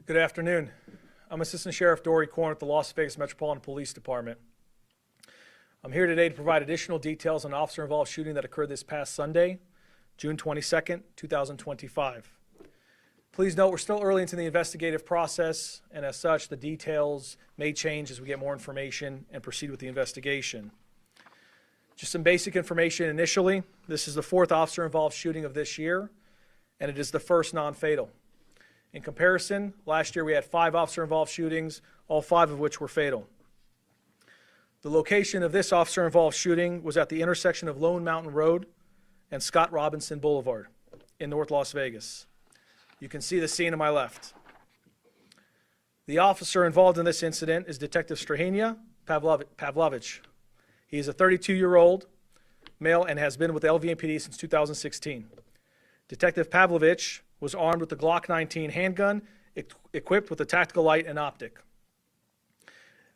Good afternoon. I'm Assistant Sheriff Dori Koren at the Las Vegas Metropolitan Police Department. I'm here today to provide additional details on an officer-involved shooting that occurred this past Sunday, June 22nd, 2025. Please note we're still early into the investigative process, and as such, the details may change as we get more information and proceed with the investigation. Just some basic information initially. This is the fourth officer-involved shooting of this year, and it is the first non-fatal. In comparison, last year we had 5 officer-involved shootings, all 5 of which were fatal. The location of this officer-involved shooting was at the intersection of Lone Mountain Road and Scott Robinson Boulevard in North Las Vegas. You can see the scene to my left. The officer involved in this incident is Detective Strahania Pavlovich. He is a 32-year-old male and has been with the LVMPD since 2016. Detective Pavlovich was armed with the Glock 19 handgun, equipped with a tactical light and optic.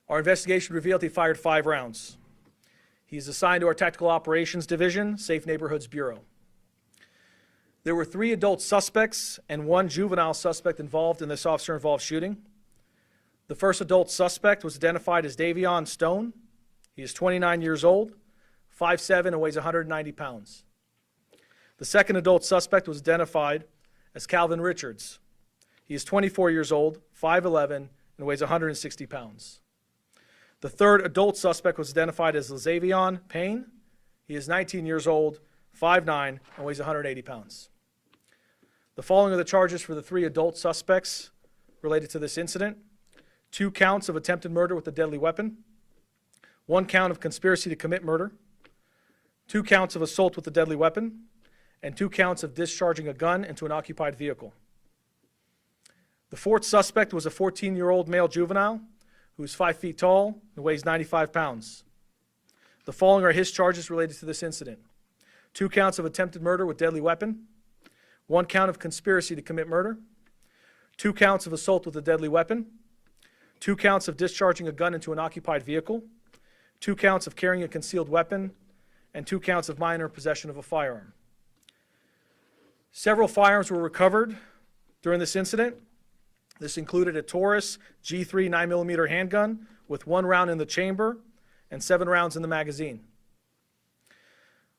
Our investigation revealed he fired 5 rounds. He is assigned to our Tactical Operations Division, Safe Neighborhoods Bureau. There were 3 adult suspects and 1 juvenile suspect involved in this officer-involved shooting. The first adult suspect was identified as Davion Stone. He is 29 years old, 5'7", and weighs 190 pounds. The second adult suspect was identified as Calvin Richards. He is 24 years old, 5'11", and weighs 160 pounds. The third adult suspect was identified as Lazavion Payne. He is 19 years old, 5'9", and weighs 180 pounds. The following are the charges for the 3 adult suspects related to this incident: 2 counts of attempted murder with a deadly weapon, 1 count of conspiracy to commit murder, 2 counts of assault with a deadly weapon, and 2 counts of discharging a gun into an occupied vehicle. The fourth suspect was a 14-year-old male juvenile who is 5 feet tall and weighs 95 pounds. The following are his charges related to this incident: 2 counts of attempted murder with deadly weapon, 1 count of conspiracy to commit murder, 2 counts of assault with a deadly weapon, 2 counts of discharging a gun into an occupied vehicle, 2 counts of carrying a concealed weapon, and 2 counts of minor possession of a firearm. Several firearms were recovered during this incident. This included a Taurus G3 9mm handgun with 1 round in the chamber and 7 rounds in the magazine.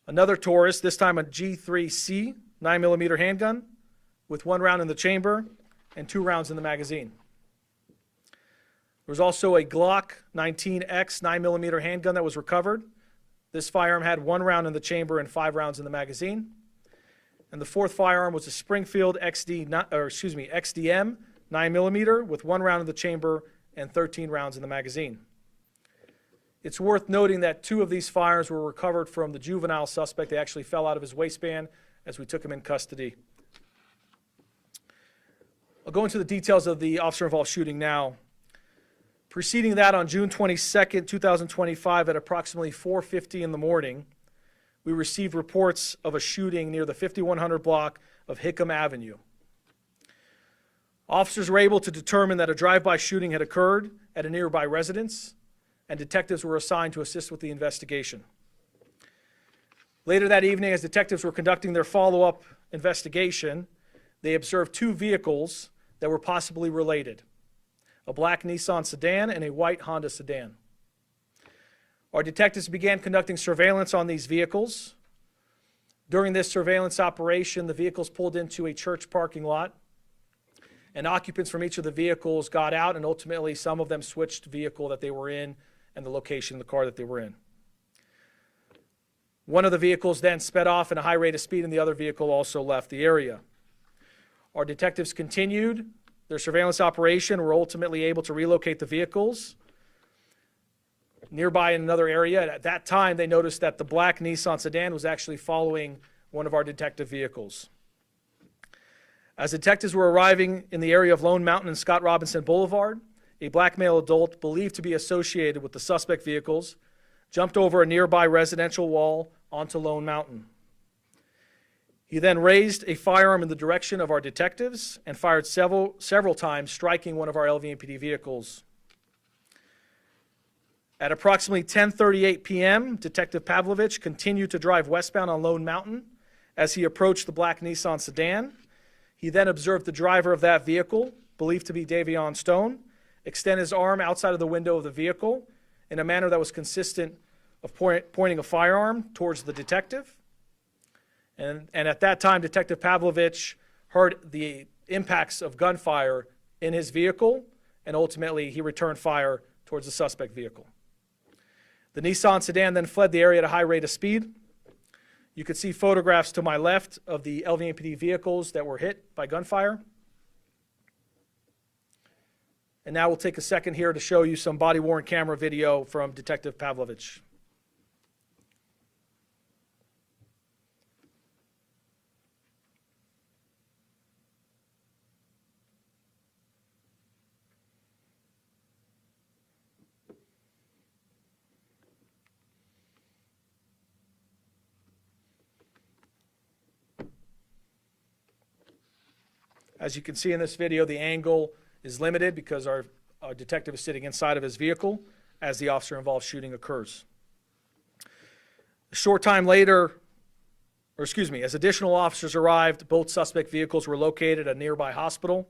Another Taurus, this time a G3C 9mm handgun with 1 round in the chamber and 2 rounds in the magazine. There was also a Glock 19X 9mm handgun that was recovered. This firearm had 1 round in the chamber and 5 rounds in the magazine. And the fourth firearm was a Springfield XDM 9mm with 1 round in the chamber and 13 rounds in the magazine. It's worth noting that 2 of these firearms were recovered from the juvenile suspect. They actually fell out of his waistband as we took him in custody. I'll go into the details of the officer-involved shooting now. Preceding that, on June 22nd, 2025, at approximately 4:50 in the morning, we received reports of a shooting near the 5100 block of Hickam Avenue. Officers were able to determine that a drive-by shooting had occurred at a nearby residence, and detectives were assigned to assist with the investigation. Later that evening, as detectives were conducting their follow-up investigation, they observed 2 vehicles that were possibly related: a black Nissan sedan and a white Honda sedan. Our detectives began conducting surveillance on these vehicles. During this surveillance operation, the vehicles pulled into a church parking lot, and occupants from each of the vehicles got out, and ultimately some of them switched the vehicle that they were in and the location of the car that they were in. One of the vehicles then sped off at a high rate of speed, and the other vehicle also left the area. Our detectives continued their surveillance operation and were ultimately able to relocate the vehicles nearby in another area. At that time, they noticed that the black Nissan sedan was actually following one of our detective vehicles. As detectives were arriving in the area of Lone Mountain and Scott Robinson Boulevard, a black male adult believed to be associated with the suspect vehicles jumped over a nearby residential wall onto Lone Mountain. He then raised a firearm in the direction of our detectives and fired several times, striking one of our LVMPD vehicles. At approximately 10:38 p.m., Detective Pavlovich continued to drive westbound on Lone Mountain. As he approached the black Nissan sedan, he then observed the driver of that vehicle believed to be Davion Stone, extend his arm outside of the window of the vehicle in a manner that was consistent of pointing a firearm towards the detective. And at that time, Detective Pavlovich heard the impacts of gunfire in his vehicle, and ultimately he returned fire towards the suspect vehicle. The Nissan sedan then fled the area at a high rate of speed. You could see photographs to my left of the LVMPD vehicles that were hit by gunfire. And now we'll take a second here to show you some body-worn camera video from Detective Pavlovich. As you can see in this video, the angle is limited because our detective is sitting inside of his vehicle as the officer-involved shooting occurs. A short time later, as additional officers arrived, both suspect vehicles were located at a nearby hospital,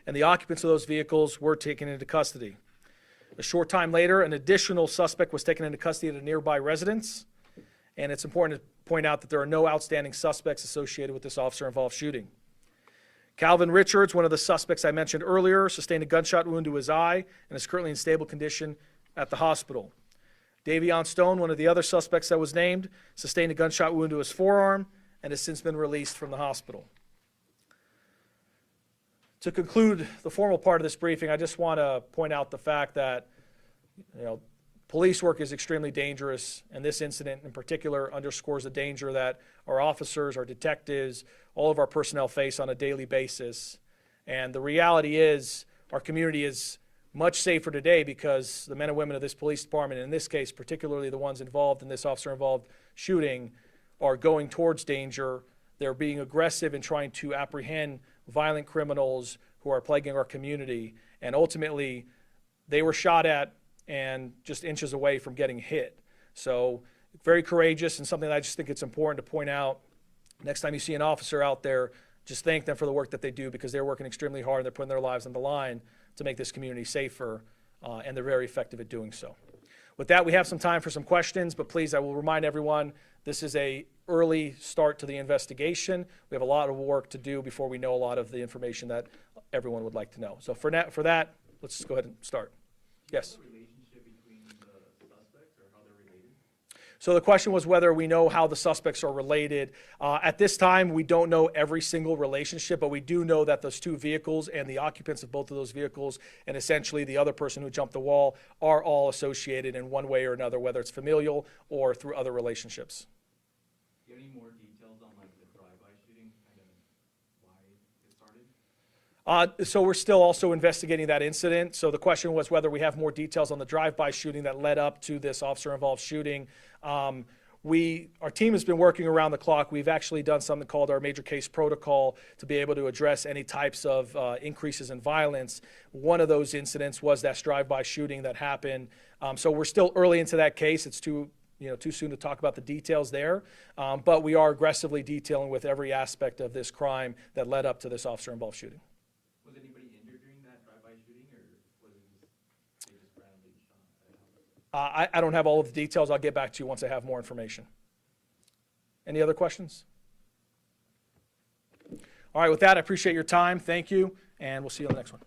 and the occupants of those vehicles were taken into custody. A short time later, an additional suspect was taken into custody at a nearby residence, and it's important to point out that there are no outstanding suspects associated with this officer-involved shooting. Calvin Richards, one of the suspects I mentioned earlier, sustained a gunshot wound to his eye and is currently in stable condition at the hospital. Davion Stone, one of the other suspects that was named, sustained a gunshot wound to his forearm and has since been released from the hospital. To conclude the formal part of this briefing, I just want to point out the fact that police work is extremely dangerous, and this incident in particular underscores the danger that our officers, our detectives, all of our personnel face on a daily basis. And the reality is our community is much safer today because the men and women of this police department, and in this case particularly the ones involved in this officer-involved shooting, are going towards danger. They're being aggressive in trying to apprehend violent criminals who are plaguing our community. And ultimately, they were shot at and just inches away from getting hit. So very courageous, and something that I just think it's important to point out. Next time you see an officer out there, just thank them for the work that they do because they're working extremely hard and they're putting their lives on the line to make this community safer, and they're very effective at doing so. With that, we have some time for some questions, but please, I will remind everyone, this is an early start to the investigation. We have a lot of work to do before we know a lot of the information that everyone would like to know. So for that, let's go ahead and start. Yes? So the question was whether we know how the suspects are related. At this time, we don't know every single relationship, but we do know that those two vehicles and the occupants of both of those vehicles and essentially the other person who jumped the wall are all associated in one way or another, whether it's familial or through other relationships. Do you have any more details on the drive-by shooting, kind of why it started? So we're still also investigating that incident. So the question was whether we have more details on the drive-by shooting that led up to this officer-involved shooting. Our team has been working around the clock. We've actually done something called our major case protocol to be able to address any types of increases in violence. One of those incidents was that drive-by shooting that happened. So we're still early into that case. It's too soon to talk about the details there, but we are aggressively detailing with every aspect of this crime that led up to this officer-involved shooting. Was anybody injured during that drive-by shooting, or was it just they just randomly shot at a house? I don't have all of the details. I'll get back to you once I have more information. Any other questions? All right, with that, I appreciate your time. Thank you, and we'll see you on the next one.